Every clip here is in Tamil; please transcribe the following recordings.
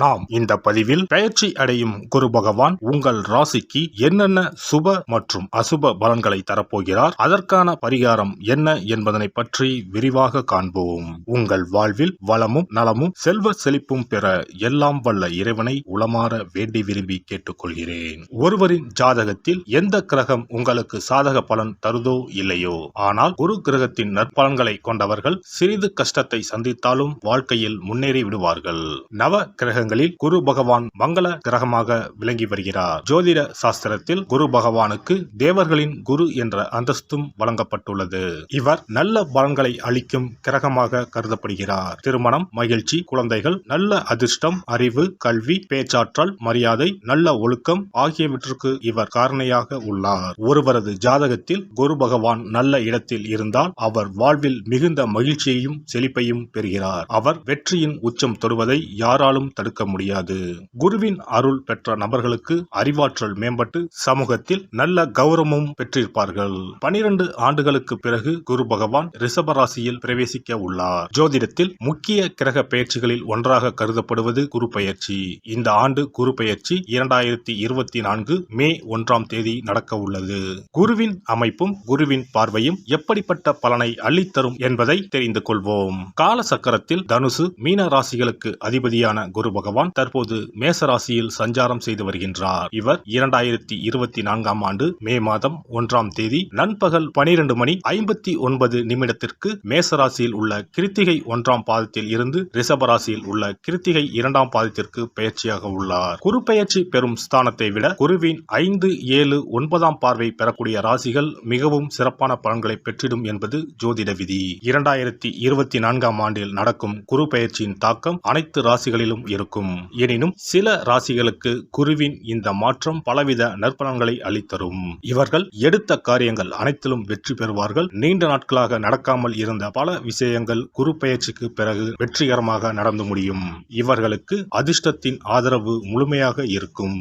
ஆம், இந்த பதிவில் பெயர்ச்சி அடையும் குரு பகவான் உங்கள் ராசிக்கு என்னென்ன சுப மற்றும் அசுப பலன்களை தரப்போகிறார், அதற்கான பரிகாரம் என்ன என்பதனை பற்றி விரிவாக காண்போம். உங்கள் வாழ்வில் வளமும் நலமும் செல்வ செழிப்பும் பெற எல்லாம் வல்ல இறைவனை உளமாற வேண்டி விரும்பி கேட்டுக்கொள்கிறேன். ஒருவரின் ஜாதகத்தில் எந்த கிரகம் உங்களுக்கு சாதக பலன் தருதோ இல்லையோ, ஆனால் குரு கிரகத்தின் நற்பலன்களை கொண்டவர்கள் சிறிது கஷ்டத்தை சந்தித்தாலும் வாழ்க்கையில் முன்னேறி விடுவார்கள். நவ கிரகங்களில் குரு பகவான் மங்கள கிரகமாக விளங்கி வருகிறார். ஜோதிட சாஸ்திரத்தில் குரு பகவானுக்கு தேவர்களின் குரு என்ற அந்தஸ்தும் வழங்கப்பட்டுள்ளது. இவர் நல்ல பலன்களை அளிக்கும் கிரகமாக கருதப்படுகிறார். திருமணம், மகிழ்ச்சி, குழந்தைகள், நல்ல அதிர்ஷ்டம், அறிவு, கல்வி, பேச்சாற்றல், மரியாதை, நல்ல ஒழுக்கம் ஆகியவற்றுக்கு இவர் காரணியாக உள்ளார். ஒருவரது ஜாதகத்தில் குரு பகவான் நல்ல இடத்தில் இருந்தால் அவர் வாழ்வில் மிகுந்த மகிழ்ச்சியையும் செழிப்பையும் பெறுகிறார். அவர் வெற்றியின் உச்சம் தொடுவதை யாராலும் தடுக்க முடியாது. குருவின் அருள் பெற்ற நபர்களுக்கு அறிவாற்றல் மேம்பட்டு சமூகத்தில் நல்ல கௌரவமும் பெற்றிருப்பார்கள். 12 ஆண்டுகளுக்கு பிறகு குரு பகவான் ரிஷப ராசியில் பிரவேசிக்க உள்ளார். ஜோதிடத்தில் முக்கிய கிரக பெயர்ச்சிகளில் ஒன்றாக கருதப்படுவது குரு பெயர்ச்சி. இந்த ஆண்டு குரு பெயர்ச்சி 2024 மே 1ஆம் தேதி நடக்க உள்ளது. குருவின் அமைப்பும் குருவின் பார்வையும் எப்படிப்பட்ட பலனை அள்ளித்தரும் என்பதை தெரிந்து கொள்வோம். கால சக்கரத்தில் தனுசு, மீன ராசிகளுக்கு அதிபதியான குரு பகவான் தற்போது மேச ராசியில் சஞ்சாரம் செய்து வருகின்றார். இவர் 2024ஆம் ஆண்டு மே மாதம் 1ஆம் தேதி நண்பகல் 12:59 மேச ராசியில் உள்ள கிருத்திகை 1ஆம் பாதத்தில் இருந்து ரிஷப ராசியில் உள்ள கிருத்திகை 2ஆம் பாதத்திற்கு பெயர்ச்சியாக உள்ளார். குரு பெயர்ச்சி பெறும் ஸ்தானத்தை விட குருவின் 5, 7, 9ஆம் பார்வை பெறக்கூடிய ராசிகள் மிகவும் சிறப்பான பலன்களை பெற்றிடும் என்பது ஜோதிட விதி. 2024ஆம் ஆண்டில் நடக்கும் குரு பெயர்ச்சியின் தாக்கம் அனைத்து ராசிகளிலும் இருக்கும். எனினும் சில ராசிகளுக்கு குருவின் இந்த மாற்றம் பலவித நற்பலன்களை அளித்தரும். இவர்கள் எடுத்த காரியங்கள் அனைத்திலும் வெற்றி பெறுவார்கள். நீண்ட நாட்களாக நடக்காமல் இருந்த பல விஷயங்கள் குரு பெயர்ச்சிக்கு பிறகு வெற்றிகரமாக நடந்து முடியும். இவர்களுக்கு அதிர்ஷ்டத்தின் ஆதரவு முழுமையாக இருக்கும்.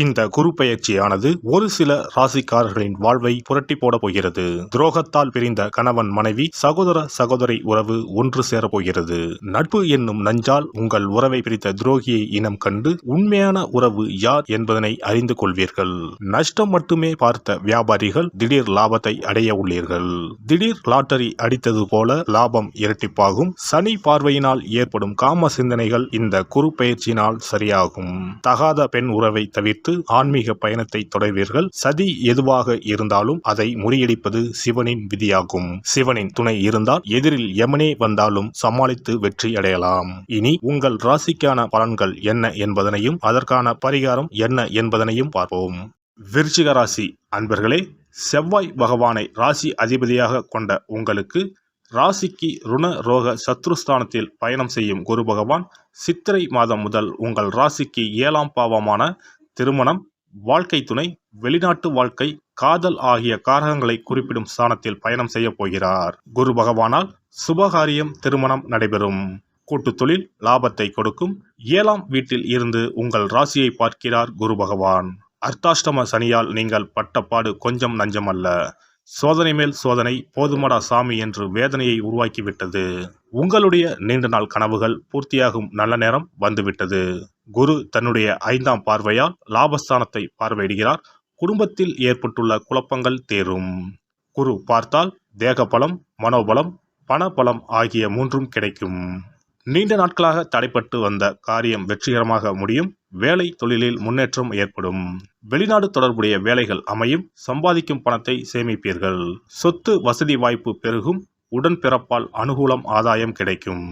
இந்த குரு பெயர்ச்சியானது ஒரு சில ராசிக்காரர்களின் வாழ்வை புரட்டி போட போகிறது. துரோகத்தால் பிரிந்த கணவன் மனைவி, சகோதர சகோதரி உறவு ஒன்று சேர போகிறது. நட்பு என்னும் நஞ்சால் உங்கள் உறவை பிரித்த துரோகியை இனம் கண்டு உண்மையான உறவு யார் என்பதனை அறிந்து கொள்வீர்கள். நஷ்டம் மட்டுமே பார்த்த வியாபாரிகள் திடீர் லாபத்தை அடைய உள்ளீர்கள். திடீர் லாட்டரி அடித்தது போல லாபம் இரட்டிப்பாகும். சனி பார்வையினால் ஏற்படும் காம சிந்தனைகள் இந்த குரு பெயர்ச்சியினால் சரியாகும். தகாத பெண் உறவை தவிர்த்து ஆன்மீக பயணத்தை தொடர்வீர்கள். சதி எதுவாக இருந்தாலும் அதை முறியடிப்பது சிவனின் விதியாகும். சிவனின் துணை இருந்தால் எதிரில் யமனே வந்தாலும் சமாளித்து வெற்றி அடையலாம். இனி உங்கள் ராசிக்கான பலன்கள் என்ன என்பதனையும் அதற்கான பரிகாரம் என்ன என்பதனையும் பார்ப்போம். விருச்சிக ராசி அன்பர்களே, செவ்வாய் பகவானை ராசி அதிபதியாக கொண்ட உங்களுக்கு ராசிக்கு ருண ரோக சத்ருஸ்தானத்தில் பயணம் செய்யும் குரு பகவான் சித்திரை மாதம் முதல் உங்கள் ராசிக்கு 7ஆம் பாவமான திருமணம், வாழ்க்கை துணை, வெளிநாட்டு வாழ்க்கை, காதல் ஆகிய காரகங்களை குறிப்பிடும் ஸ்தானத்தில் பயணம் செய்ய போகிறார். குரு பகவானால் சுபகாரியம், திருமணம் நடைபெறும். கூட்டு தொழில் லாபத்தை கொடுக்கும். 7ஆம் வீட்டில் இருந்து உங்கள் ராசியை பார்க்கிறார் குரு பகவான். அர்த்தாஷ்டம சனியால் நீங்கள் பட்டப்பாடு கொஞ்சம் நஞ்சமல்ல. சோதனை மேல் சோதனை, போதுமடா சாமி என்று வேதனையை உருவாக்கிவிட்டது. உங்களுடைய நீண்ட நாள் கனவுகள் பூர்த்தியாகும் நல்ல நேரம் வந்துவிட்டது. குரு தன்னுடைய 5ஆம் பார்வையால் லாபஸ்தானத்தை பார்வையிடுகிறார். குடும்பத்தில் ஏற்பட்டுள்ள குழப்பங்கள் தேரும். குரு பார்த்தால் தேகபலம், மனோபலம், பணபலம் ஆகிய 3ம் கிடைக்கும். நீண்ட நாட்களாக தடைப்பட்டு வந்த காரியம் வெற்றிகரமாக முடியும். வேலை தொழிலில் முன்னேற்றம் ஏற்படும். வெளிநாடு தொடர்புடைய வேலைகள் அமையும். சம்பாதிக்கும் பணத்தை சேமிப்பீர்கள். சொத்து வசதி வாய்ப்பு பெருகும். உடன்பிறப்பால் அனுகூலம், ஆதாயம் கிடைக்கும்.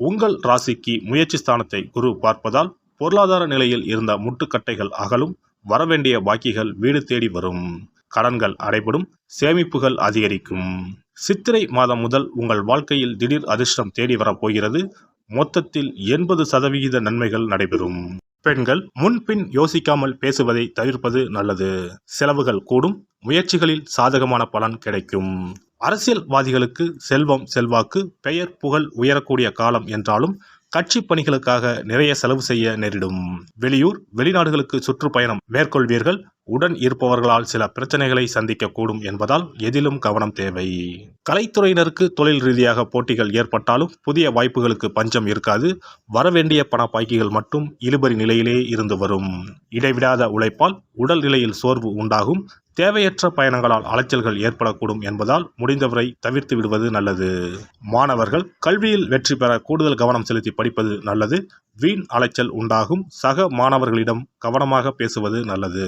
உங்கள் ராசிக்கு முயற்சி ஸ்தானத்தை குரு பார்ப்பதால் பொருளாதார நிலையில் இருந்த முட்டுக்கட்டைகள் அகலும். வரவேண்டிய பாக்கிகள் வீடு தேடி வரும். கடன்கள் அடைபடும். சேமிப்புகள் அதிகரிக்கும். சித்திரை மாதம் முதல் உங்கள் வாழ்க்கையில் திடீர் அதிர்ஷ்டம் தேடி வரப்போகிறது. மொத்தத்தில் 80% நன்மைகள் நடைபெறும். பெண்கள் முன்பின் யோசிக்காமல் பேசுவதை தவிர்ப்பது நல்லது. செலவுகள் கூடும். முயற்சிகளில் சாதகமான பலன் கிடைக்கும். அரசியல்வாதிகளுக்கு செல்வம், செல்வாக்கு, பெயர், புகழ் உயரக்கூடிய காலம் என்றாலும் கட்சி பணிகளுக்காக நிறைய செலவு செய்ய நேரிடும். வெளியூர் வெளிநாடுகளுக்கு சுற்றுப்பயணம் மேற்கொள்வீர்கள். உடன் இருப்பவர்களால் சில பிரச்சனைகளை சந்திக்கக்கூடும் என்பதால் எதிலும் கவனம் தேவை. கலைத்துறையினருக்கு தொழில் ரீதியாக போட்டிகள் ஏற்பட்டாலும் புதிய வாய்ப்புகளுக்கு பஞ்சம் இருக்காது. வரவேண்டிய பண பாக்கிகள் மட்டும் இழுபறி நிலையிலே இருந்து வரும். இடைவிடாத உழைப்பால் உடல் நிலையில் சோர்வு உண்டாகும். தேவையற்ற பயணங்களால் அலைச்சல்கள் ஏற்படக்கூடும் என்பதால் முடிந்தவரை தவிர்த்து விடுவது நல்லது. மாணவர்கள் கல்வியில் வெற்றி பெற கூடுதல் கவனம் செலுத்தி படிப்பது நல்லது. வீண் அலைச்சல் உண்டாகும். சக மாணவர்களிடம் கவனமாக பேசுவது நல்லது.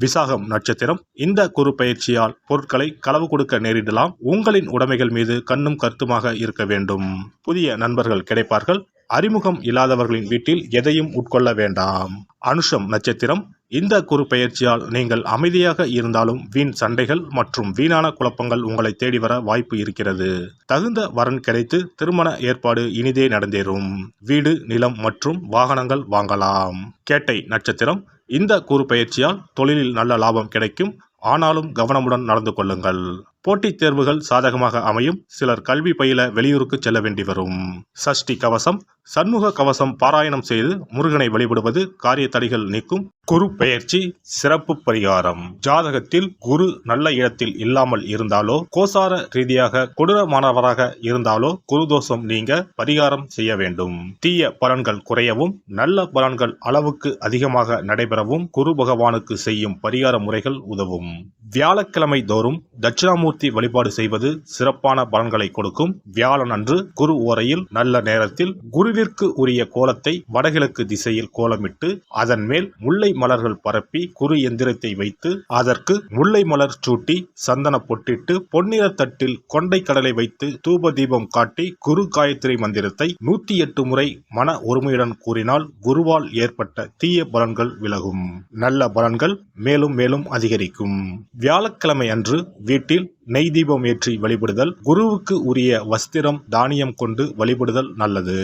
விசாகம் நட்சத்திரம். இந்த குரு பயிற்சியால் பொருட்களை களவு கொடுக்க நேரிடலாம். உங்களின் உடைமைகள் மீது கண்ணும் கருத்துமாக இருக்க வேண்டும். புதிய நண்பர்கள் கிடைப்பார்கள். அறிமுகம் இல்லாதவர்களின் வீட்டில் எதையும் உட்கொள்ள வேண்டாம். அனுஷம் நட்சத்திரம். இந்த குரு பெயர்ச்சியால் நீங்கள் அமைதியாக இருந்தாலும் வீண் சண்டைகள் மற்றும் வீணான குழப்பங்கள் உங்களை தேடி வர வாய்ப்பு இருக்கிறது. தகுந்த வரன் கிடைத்து திருமண ஏற்பாடு இனிதே நடந்தேறும். வீடு, நிலம் மற்றும் வாகனங்கள் வாங்கலாம். கேட்டை நட்சத்திரம். இந்த குரு பெயர்ச்சியால் தொழிலில் நல்ல லாபம் கிடைக்கும். ஆனாலும் கவனமுடன் நடந்து கொள்ளுங்கள். போட்டித் தேர்வுகள் சாதகமாக அமையும். சிலர் கல்வி பயில வெளியூருக்கு செல்ல வேண்டி வரும். சஷ்டி கவசம். சண்முக கவசம் பாராயணம் செய்து முருகனை வழிபடுவது காரிய தடைகள் நீக்கும். குரு பெயர்ச்சி சிறப்பு பரிகாரம். ஜாதகத்தில் குரு நல்ல இடத்தில் இல்லாமல் இருந்தாலோ, கோசார ரீதியாக கொடூரமானவராக இருந்தாலோ குரு தோஷம் நீங்க பரிகாரம் செய்ய வேண்டும். தீய பலன்கள் குறையவும் நல்ல பலன்கள் அளவுக்கு அதிகமாக நடைபெறவும் குரு பகவானுக்கு செய்யும் பரிகார முறைகள் உதவும். வியாழக்கிழமை தோறும் தட்சிணாமூர்த்தி வழிபாடு செய்வது சிறப்பான பலன்களை கொடுக்கும். வியாழன் அன்று குரு ஓரையில் நல்ல நேரத்தில் குருவிற்கு உரிய கோலத்தை வடகிழக்கு திசையில் கோலமிட்டு அதன் மேல் முல்லை மலர்கள் பரப்பி குரு எந்திரத்தை வைத்து அதற்கு முல்லை மலர் சூட்டி சந்தன பொட்டிட்டு பொன்னிற தட்டில் கொண்டை கடலை வைத்து தூப தீபம் காட்டி குரு காயத்ரி மந்திரத்தை 108 முறை மன ஒருமையுடன் கூறினால் குருவால் ஏற்பட்ட தீய பலன்கள் விலகும். நல்ல பலன்கள் மேலும் மேலும் அதிகரிக்கும். வியாழக்கிழமை அன்று வீட்டில் நெய் தீபம் ஏற்றி வழிபடுதல். குருவுக்கு உரிய வஸ்திரம் தானியம் கொண்டு வழிபடுதல் நல்லது.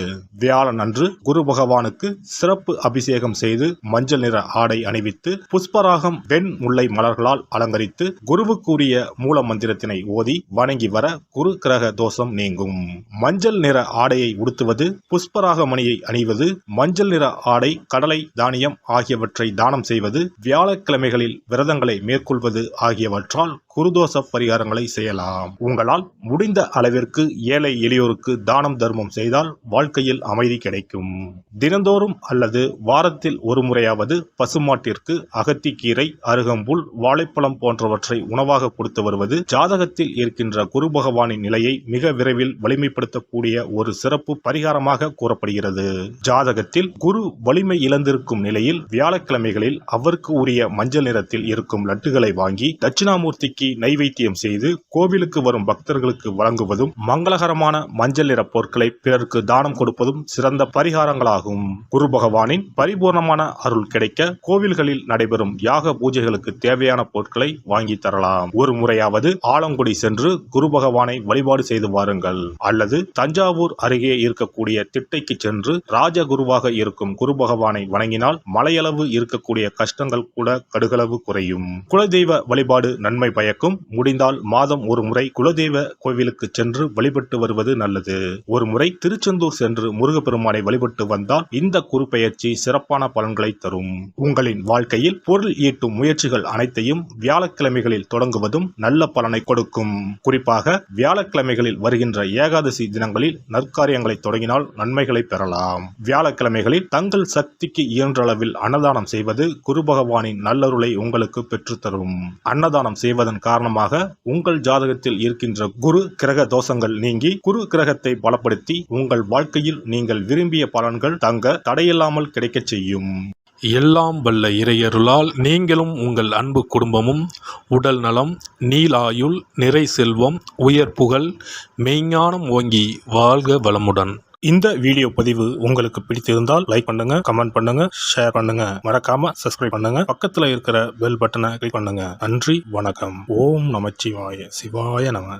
வியாழன் அன்று குரு பகவானுக்கு சிறப்பு அபிஷேகம் செய்து மஞ்சள் நிற ஆடை அணிவித்து புஷ்பராகம் வெண் முல்லை மலர்களால் அலங்கரித்து குருவுக்கு உரிய மூல மந்திரத்தினை ஓதி வணங்கி வர குரு கிரக தோஷம் நீங்கும். மஞ்சள் நிற ஆடையை உடுத்துவது, புஷ்பராக மணியை அணிவது, மஞ்சள் நிற ஆடை, கடலை, தானியம் ஆகியவற்றை தானம் செய்வது, வியாழக்கிழமைகளில் விரதங்களை மேற்கொள்வது ஆகியவற்றால் குருதோஷ பரிகாரங்களை செய்யலாம். உங்களால் முடிந்த அளவிற்கு ஏழை எளியோருக்கு தானம் தர்மம் செய்தால் வாழ்க்கையில் அமைதி கிடைக்கும். தினந்தோறும் அல்லது வாரத்தில் ஒரு முறையாவது பசுமாட்டிற்கு அகத்திக்கீரை, அருகம்புல், வாழைப்பழம் போன்றவற்றை உணவாக கொடுத்து வருவது ஜாதகத்தில் இருக்கின்ற குரு பகவானின் நிலையை மிக விரைவில் வலிமைப்படுத்தக்கூடிய ஒரு சிறப்பு பரிகாரமாக கூறப்படுகிறது. ஜாதகத்தில் குரு வலிமை இழந்திருக்கும் நிலையில் வியாழக்கிழமைகளில் அவருக்கு உரிய மஞ்சள் நிறத்தில் இருக்கும் லட்டுகளை வாங்கி தட்சிணாமூர்த்திக்கு நைவேத்தியம் செய்து கோவிலுக்கு வரும் பக்தர்களுக்கு வழங்குவதும் மங்களகரமான மஞ்சள் நிற பொருட்களை பிறருக்கு தானம் கொடுப்பதும் சிறந்த பரிகாரங்களாகும். குரு பகவானின் பரிபூர்ணமான அருள் கிடைக்க கோவில்களில் நடைபெறும் யாக பூஜைகளுக்கு தேவையான பொருட்களை வாங்கி தரலாம். ஒரு முறையாவது ஆலங்குடி சென்று குரு பகவானை வழிபாடு செய்து வாருங்கள். அல்லது தஞ்சாவூர் அருகே இருக்கக்கூடிய திட்டைக்கு சென்று ராஜகுருவாக இருக்கும் குரு பகவானை வணங்கினால் மலையளவு இருக்கக்கூடிய கஷ்டங்கள் கூட கடுகளவு குறையும். குலதெய்வ வழிபாடு நன்மை பயக்கும். முடிந்தால் மாதம் ஒரு முறை குலதெய்வ கோவிலுக்கு சென்று வழிபட்டு வருவது நல்லது. ஒரு முறை திருச்செந்தூர் சென்று முருகப்பெருமானை வழிபட்டு வந்தால் இந்த குரு பெயர்ச்சி சிறப்பான பலன்களை தரும். உங்களின் வாழ்க்கையில் பொருள் ஈட்டும் முயற்சிகள் அனைத்தையும் வியாழக்கிழமைகளில் தொடங்குவதும் நல்ல பலனை கொடுக்கும். குறிப்பாக வியாழக்கிழமைகளில் வருகின்ற ஏகாதசி தினங்களில் நற்காரியங்களை தொடங்கினால் நன்மைகளை பெறலாம். வியாழக்கிழமைகளில் தங்கள் சக்திக்கு இயன்றளவில் அன்னதானம் செய்வது குரு பகவானின் நல்லருளை உங்களுக்கு பெற்றுத்தரும். அன்னதானம் செய்வதன் காரணமாக உங்கள் ஜாதகத்தில் இருக்கின்ற குரு கிரக தோஷங்கள் நீங்கி குரு கிரகத்தை பலப்படுத்தி உங்கள் வாழ்க்கையில் நீங்கள் விரும்பிய பலன்கள் தங்க தடையில்லாமல் கிடைக்கச் செய்யும். எல்லாம் வல்ல இறையருளால் நீங்களும் உங்கள் அன்பு குடும்பமும் உடல் நலம், நீலாயுள், நிறை செல்வம், உயர் புகழ், மெய்ஞானம் ஓங்கி வாழ்க வளமுடன். இந்த வீடியோ பதிவு உங்களுக்கு பிடித்திருந்தால் லைக் பண்ணுங்க, கமெண்ட் பண்ணுங்க, ஷேர் பண்ணுங்க, மறக்காம சப்ஸ்கிரைப் பண்ணுங்க, பக்கத்துல இருக்கிற பெல் பட்டனை கிளிக் பண்ணுங்க. நன்றி, வணக்கம். ஓம் நமச்சிவாய. சிவாய நம.